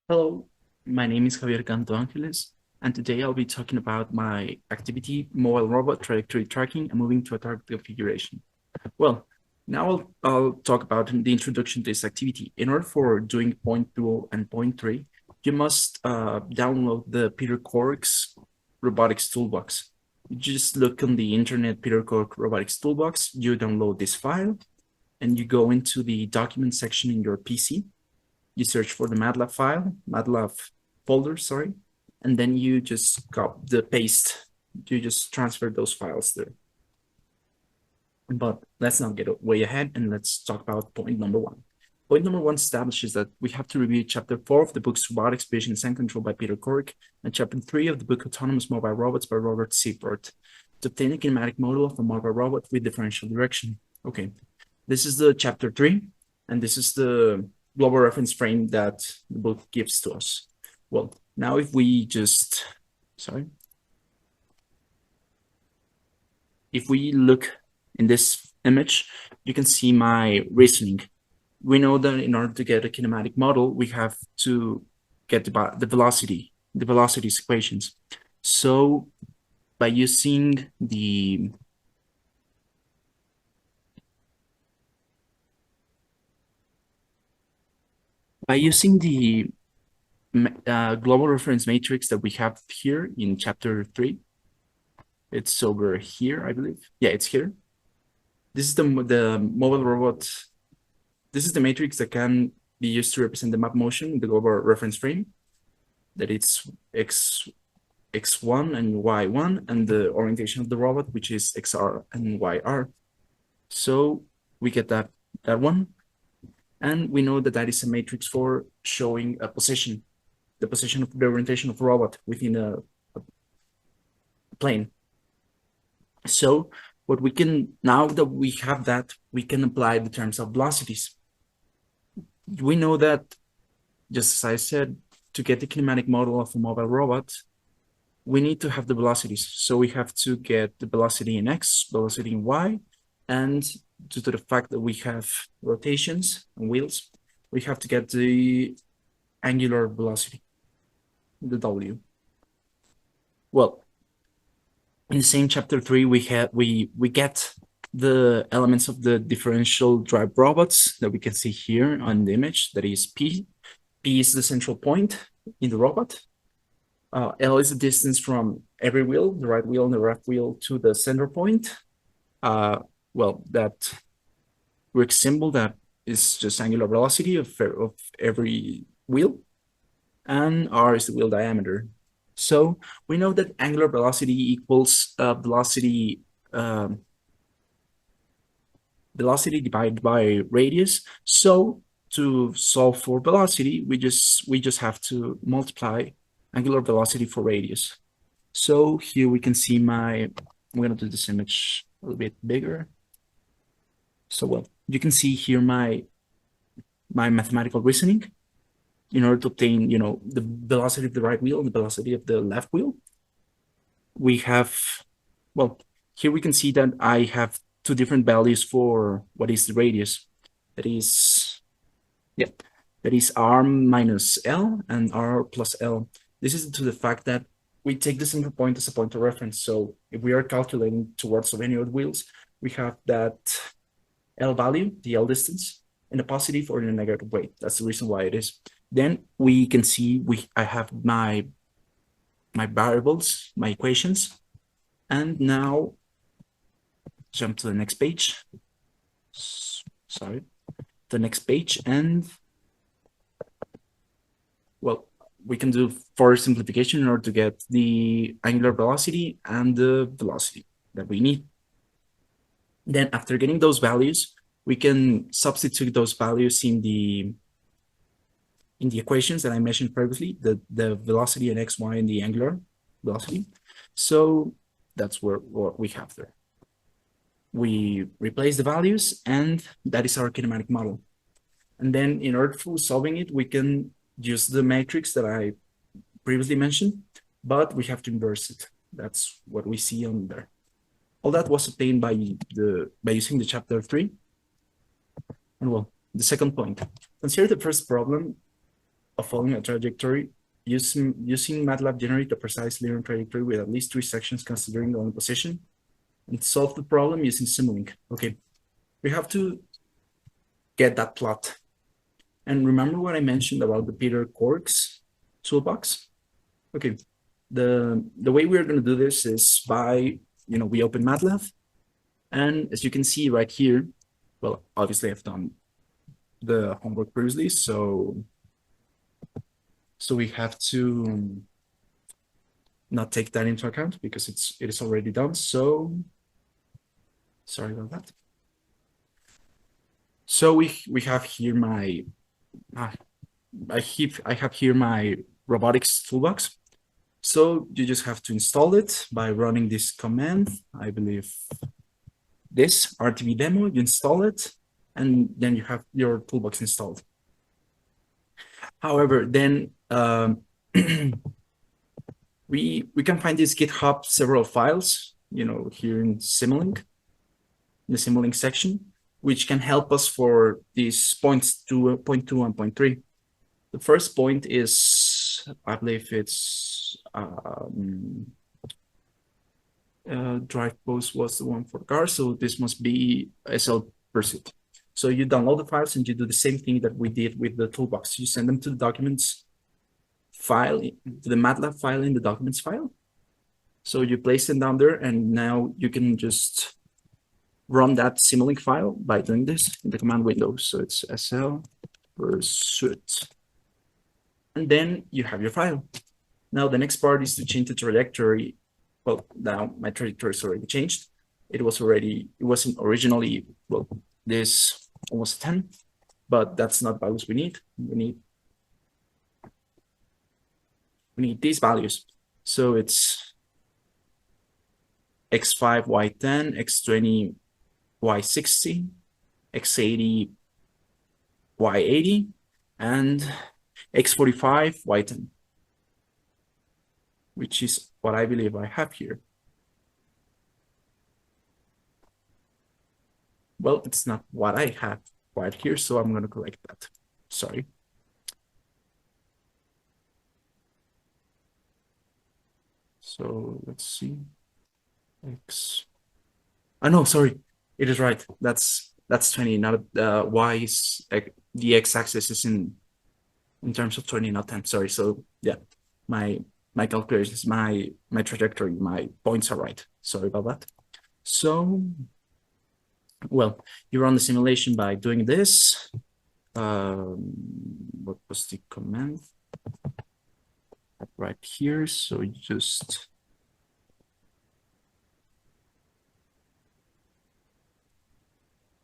Hello, my name is Javier Canto Angeles, and today I'll be talking about my activity, mobile robot trajectory tracking and moving to a target configuration. Well, now I'll talk about the introduction to this activity. In order for doing point 2 and point 3, you must download the Peter Cork's robotics toolbox. You just look on the internet, Peter Cork robotics toolbox, you download this file, and you go into the document section in your PC. You search for the MATLAB file, MATLAB folder, sorry, and then you just copy the paste. You just transfer those files there. But let's not get way ahead and let's talk about point number 1. Point number 1 establishes that we have to review chapter 4 of the books Robotics, Vision, and Control by Peter Cork and chapter 3 of the book Autonomous Mobile Robots by Robert Seifert to obtain a kinematic model of a mobile robot with differential direction. Okay, this is the chapter 3, and this is the global reference frame that the book gives to us. Well, now if we just, if we look in this image, you can see my reasoning. We know that in order to get a kinematic model, we have to get the velocity, the velocities equations. So by using the global reference matrix that we have here in chapter 3, it's over here, I believe. Yeah, it's here. This is the mobile robot. This is the matrix that can be used to represent the map motion in the global reference frame. That it's x1 and y1, and the orientation of the robot, which is xr and yr. So we get that one, and we know that that is a matrix for showing a position, the position of the orientation of the robot within a plane. So what we can, now that we have that, we can apply the terms of velocities. We know that, just as I said, to get the kinematic model of a mobile robot, we need to have the velocities. So we have to get the velocity in x, velocity in y, and due to the fact that we have rotations and wheels, we have to get the angular velocity, the w. Well, in the same chapter 3, we get the elements of the differential drive robots that we can see here on the image. That is P. P is the central point in the robot. L is the distance from every wheel, the right wheel and the left wheel, to the center point. Well, that Greek symbol that is just angular velocity of every wheel, and R is the wheel diameter. So we know that angular velocity equals velocity divided by radius. So to solve for velocity, we just have to multiply angular velocity for radius. So here we can see I'm gonna do this image a little bit bigger. So well, you can see here my mathematical reasoning in order to obtain, the velocity of the right wheel and the velocity of the left wheel. We have, well, here we can see that I have two different values for what is the radius. That is, that is r minus L and r plus L. This is due to the fact that we take the center point as a point of reference. So if we are calculating towards any of the wheels, we have that L value, the L distance, in a positive or in a negative way. That's the reason why it is. Then we can see I have my variables, my equations, and now jump to the next page. Sorry, the next page, and well, we can do for simplification in order to get the angular velocity and the velocity that we need. Then after getting those values, we can substitute those values in the equations that I mentioned previously, the velocity in x, y, and the angular velocity. So that's what we have there. We replace the values, and that is our kinematic model. And then in order for solving it, we can use the matrix that I previously mentioned, but we have to inverse it. That's what we see on there. All that was obtained by using the chapter 3. And well, the second point, consider the first problem of following a trajectory using MATLAB generate a precise linear trajectory with at least 3 sections considering the only position, and solve the problem using Simulink. Okay, we have to get that plot. And remember what I mentioned about the Peter Cork's toolbox? Okay, the way we're going to do this is by, we open MATLAB, and as you can see right here, well, obviously I've done the homework previously, so we have to not take that into account because it is already done. So sorry about that. So we have here my I have here my robotics toolbox. So you just have to install it by running this command. I believe this RTB demo, you install it, and then you have your toolbox installed. However, then we can find this GitHub several files, here in Simulink, in the Simulink section, which can help us for these points to point 2 and point 3. The first point is, I believe it's drive post was the one for car, so this must be SL pursuit. So you download the files and you do the same thing that we did with the toolbox. You send them to the documents file, to the MATLAB file in the documents file. So you place them down there, and now you can just run that Simulink file by doing this in the command window. So it's SL pursuit. And then you have your file. Now the next part is to change the trajectory. Well, now my trajectory is already changed. It wasn't originally, well, this almost 10, but that's not values we need. We need these values. So it's x5, y10, x20, y60, x80, y80, and x45, y10, which is what I believe I have here. Well, it's not what I have right here, so I'm going to correct that. Sorry. So let's see. X. Oh no, sorry. It is right. That's 20. Not y is the x-axis is in terms of 20, not 10. Sorry. So yeah, my calculations, my trajectory, my points are right. Sorry about that. So, well, you run the simulation by doing this. What was the command? Right here. So you just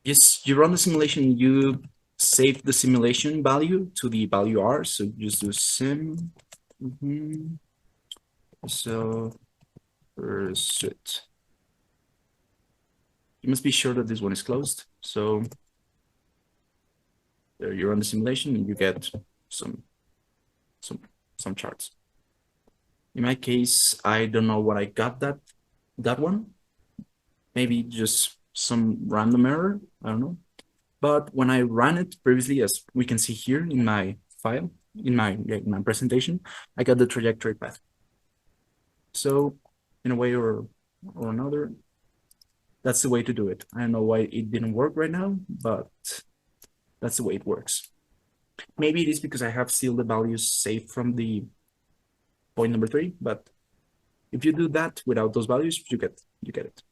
you run the simulation. You save the simulation value to the value R. So you just do sim. So pursuit. You must be sure that this one is closed. So there you run the simulation and you get some charts. In my case, I don't know what I got that one. Maybe just some random error. I don't know. But when I ran it previously, as we can see here in my file, in my presentation, I got the trajectory path. So in a way or another, that's the way to do it. I don't know why it didn't work right now, but that's the way it works. Maybe it is because I have still the values saved from the point number 3, but if you do that without those values, you get it.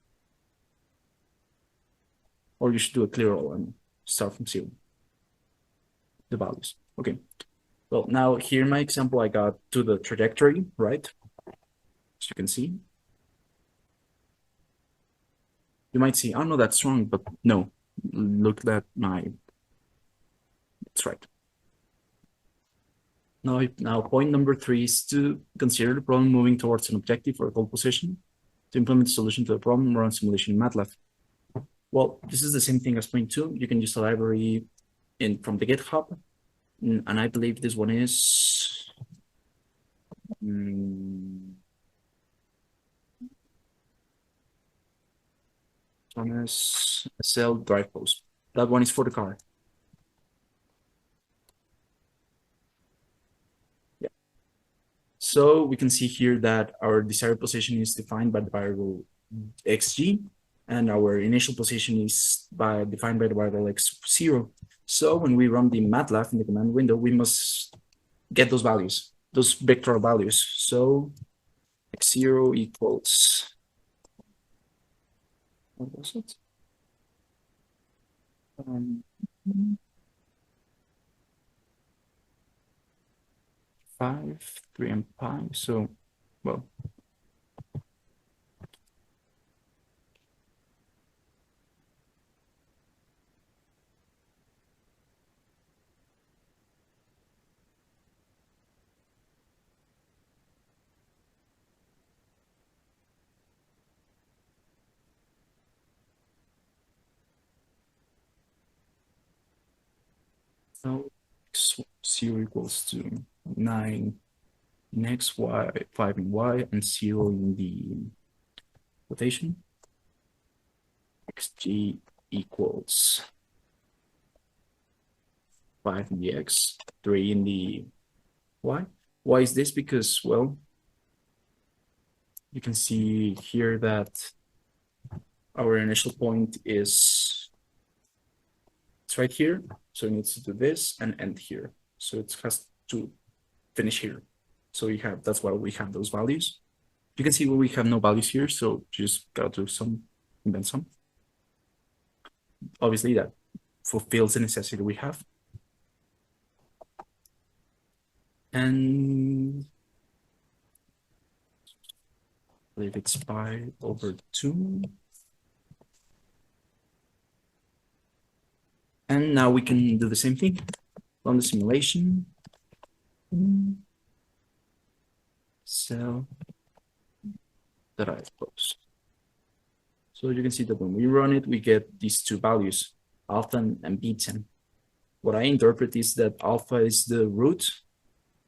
Or you should do a clear all and start from 0. The values. Okay. Well, now here in my example, I got to the trajectory, right? As you can see. You might see, oh no, that's wrong, but no. Look at it's right. Now point number 3 is to consider the problem moving towards an objective or a goal position. To implement the solution to the problem, run simulation in MATLAB. Well, this is the same thing as point 2. You can use the library from the GitHub, and I believe this one is Thomas SL drive post. That one is for the car. So we can see here that our desired position is defined by the variable xg, and our initial position is defined by the variable x0. So when we run the MATLAB in the command window, we must get those values, those vector values. So x0 equals, what was it? 5, 3, and pi. So, well, so x0 equals to 9 in x, y, 5 in y, and 0 in the rotation. Xg equals 5 in the x, 3 in the y. Why is this? Because, well, you can see here that our initial point is, it's right here. So it needs to do this and end here. So it has to finish here. So we have, that's why we have those values. You can see we have no values here, so just gotta do some, invent some. Obviously that fulfills the necessity we have. And I believe it's pi over 2. And now we can do the same thing on the simulation. Cell that I post. So you can see that when we run it, we get these two values, alpha and beta. What I interpret is that alpha is the root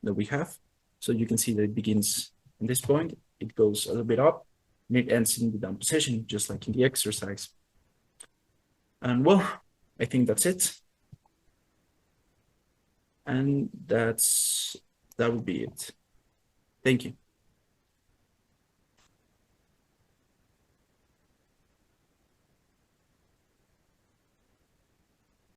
that we have. So you can see that it begins in this point, it goes a little bit up, and it ends in the down position, just like in the exercise. And well, I think that's it. And that would be it. Thank you.